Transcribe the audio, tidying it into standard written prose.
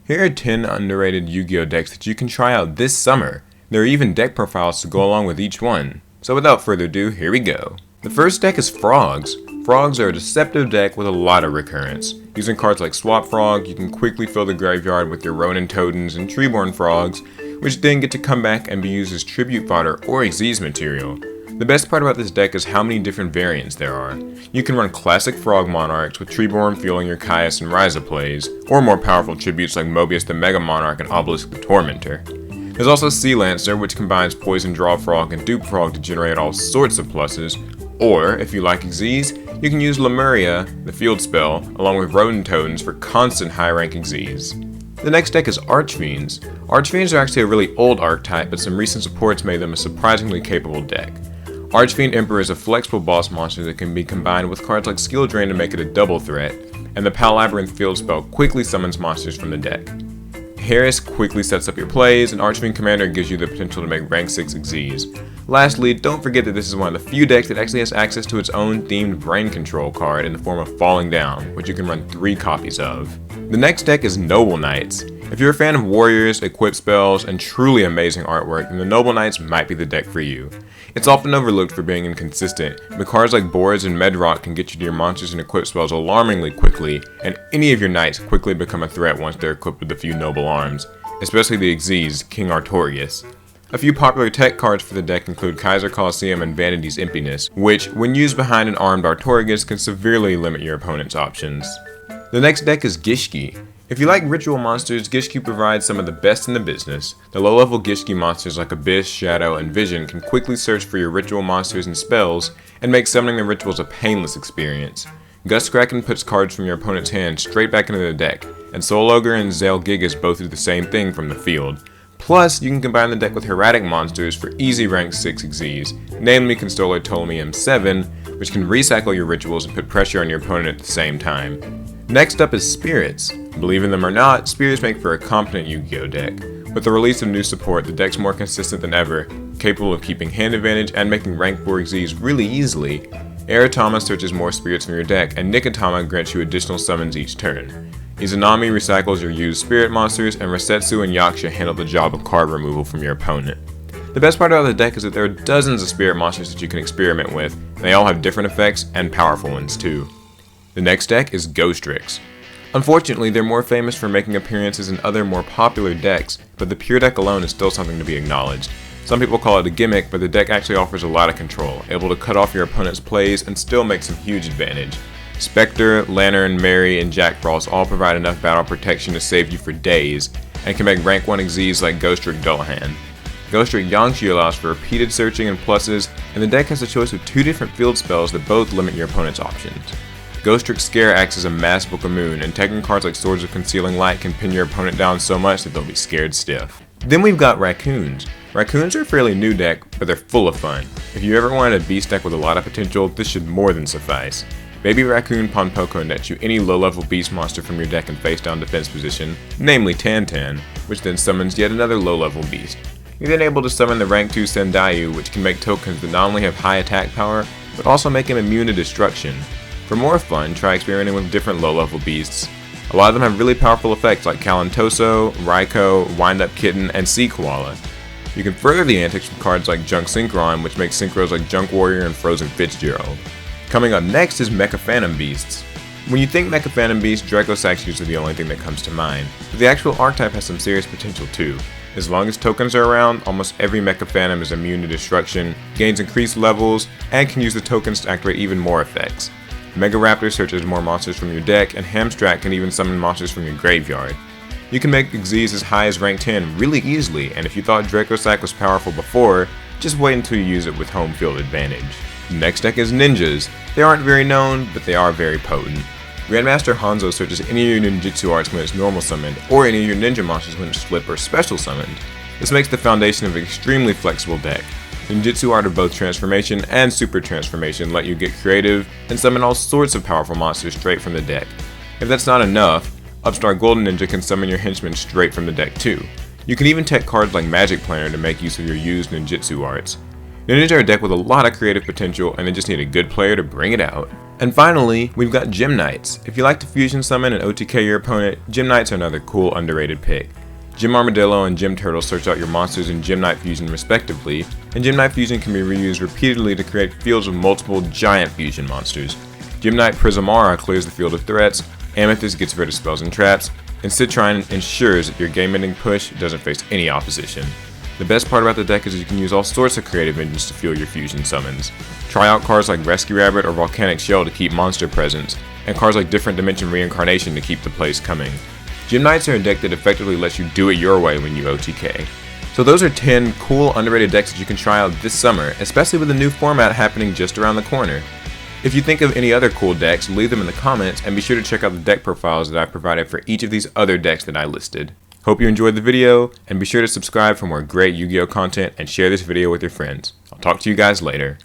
Here are 10 underrated Yu-Gi-Oh decks that you can try out this summer. There are even deck profiles to go along with each one. So without further ado, here we go. The first deck is Frogs. Frogs are a deceptive deck with a lot of recurrence. Using cards like Swap Frog, you can quickly fill the graveyard with your Ronin Totems and Treeborn Frogs, which then get to come back and be used as tribute fodder or Xyz material. The best part about this deck is how many different variants there are. You can run classic Frog Monarchs with Treeborn fueling your Caius and Ryza plays, or more powerful tributes like Mobius the Mega Monarch and Obelisk the Tormentor. There's also Sea Lancer, which combines Poison Draw Frog and Dupe Frog to generate all sorts of pluses, or, if you like Xyz, you can use Lemuria, the field spell, along with Rodent Totems for constant high-rank Xyz. The next deck is Archfiends. Archfiends are actually a really old archetype, but some recent supports made them a surprisingly capable deck. Archfiend Emperor is a flexible boss monster that can be combined with cards like Skill Drain to make it a double threat, and the Pal Labyrinth field spell quickly summons monsters from the deck. Harris quickly sets up your plays, and Archfiend Commander gives you the potential to make rank 6 Xyz. Lastly, don't forget that this is one of the few decks that actually has access to its own themed brain control card in the form of Falling Down, which you can run 3 copies of. The next deck is Noble Knights. If you're a fan of warriors, equip spells, and truly amazing artwork, then the Noble Knights might be the deck for you. It's often overlooked for being inconsistent, but cards like Boards and Medrock can get you to your monsters and equip spells alarmingly quickly, and any of your knights quickly become a threat once they're equipped with a few noble arms, especially the Xyz King Artorias. A few popular tech cards for the deck include Kaiser Colosseum and Vanity's Emptiness, which, when used behind an armed Artorias, can severely limit your opponent's options. The next deck is Gishki. If you like ritual monsters, Gishki provides some of the best in the business. The low-level Gishki monsters like Abyss, Shadow, and Vision can quickly search for your ritual monsters and spells, and make summoning the rituals a painless experience. Ghostricks puts cards from your opponent's hand straight back into the deck, and Soul Ogre and Zale Gigas both do the same thing from the field. Plus, you can combine the deck with Hieratic monsters for easy rank 6 Xyz, namely Constellar Ptolemy M7, which can recycle your rituals and put pressure on your opponent at the same time. Next up is Spirits. Believe in them or not, Spirits make for a competent Yu-Gi-Oh deck. With the release of new support, the deck's more consistent than ever, capable of keeping hand advantage and making rank 4 Xyz really easily. Aratama searches more spirits from your deck, and Nikotama grants you additional summons each turn. Izanami recycles your used spirit monsters, and Resetsu and Yaksha handle the job of card removal from your opponent. The best part about the deck is that there are dozens of spirit monsters that you can experiment with, and they all have different effects and powerful ones too. The next deck is Ghostricks. Unfortunately, they're more famous for making appearances in other more popular decks, but the pure deck alone is still something to be acknowledged. Some people call it a gimmick, but the deck actually offers a lot of control, able to cut off your opponent's plays and still make some huge advantage. Spectre, Lantern, Mary, and Jack Frost all provide enough battle protection to save you for days, and can make rank 1 Xyz like Ghostrick Dullahan. Ghostrick Yangshi allows for repeated searching and pluses, and the deck has a choice of 2 different field spells that both limit your opponent's options. Ghostrick Scare acts as a mass Book of Moon, and taking cards like Swords of Concealing Light can pin your opponent down so much that they'll be scared stiff. Then we've got Raccoons. Raccoons are a fairly new deck, but they're full of fun. If you ever wanted a beast deck with a lot of potential, this should more than suffice. Baby Raccoon Ponpoko nets you any low-level beast monster from your deck in face-down defense position, namely Tantan, which then summons yet another low-level beast. You're then able to summon the rank 2 Sendayu, which can make tokens that not only have high attack power, but also make him immune to destruction. For more fun, try experimenting with different low-level beasts. A lot of them have really powerful effects like Kalantoso, Raikou, Wind-Up Kitten, and Sea Koala. You can further the antics with cards like Junk Synchron, which makes synchros like Junk Warrior and Frozen Fitzgerald. Coming up next is Mecha Phantom Beasts. When you think Mecha Phantom Beast, Dracosack's usually the only thing that comes to mind, but the actual archetype has some serious potential too. As long as tokens are around, almost every Mecha Phantom is immune to destruction, gains increased levels, and can use the tokens to activate even more effects. Mega Raptor searches more monsters from your deck, and Hamstrat can even summon monsters from your graveyard. You can make Xyz as high as rank 10 really easily, and if you thought Dracosack was powerful before, just wait until you use it with home field advantage. The next deck is Ninjas. They aren't very known, but they are very potent. Grandmaster Hanzo searches any of your ninjutsu arts when it's normal summoned, or any of your ninja monsters when it's flip or special summoned. This makes the foundation of an extremely flexible deck. Ninjutsu art of both Transformation and Super Transformation let you get creative and summon all sorts of powerful monsters straight from the deck. If that's not enough, Upstart Golden Ninja can summon your henchmen straight from the deck too. You can even tech cards like Magic Planner to make use of your used ninjutsu arts. Ninjas are a deck with a lot of creative potential, and they just need a good player to bring it out. And finally, we've got Gym Knights. If you like to fusion summon and OTK your opponent, Gym Knights are another cool underrated pick. Gym Armadillo and Gym Turtle search out your monsters in Gym Knight Fusion respectively, and Gym Knight Fusion can be reused repeatedly to create fields of multiple giant fusion monsters. Gym Knight Prismara clears the field of threats, Amethyst gets rid of spells and traps, and Citrine ensures that your game-ending push doesn't face any opposition. The best part about the deck is you can use all sorts of creative engines to fuel your fusion summons. Try out cards like Rescue Rabbit or Volcanic Shell to keep monster presence, and cards like Different Dimension Reincarnation to keep the plays coming. Gym Knights are a deck that effectively lets you do it your way when you OTK. So those are 10 cool underrated decks that you can try out this summer, especially with the new format happening just around the corner. If you think of any other cool decks, leave them in the comments, and be sure to check out the deck profiles that I provided for each of these other decks that I listed. Hope you enjoyed the video, and be sure to subscribe for more great Yu-Gi-Oh content and share this video with your friends. I'll talk to you guys later.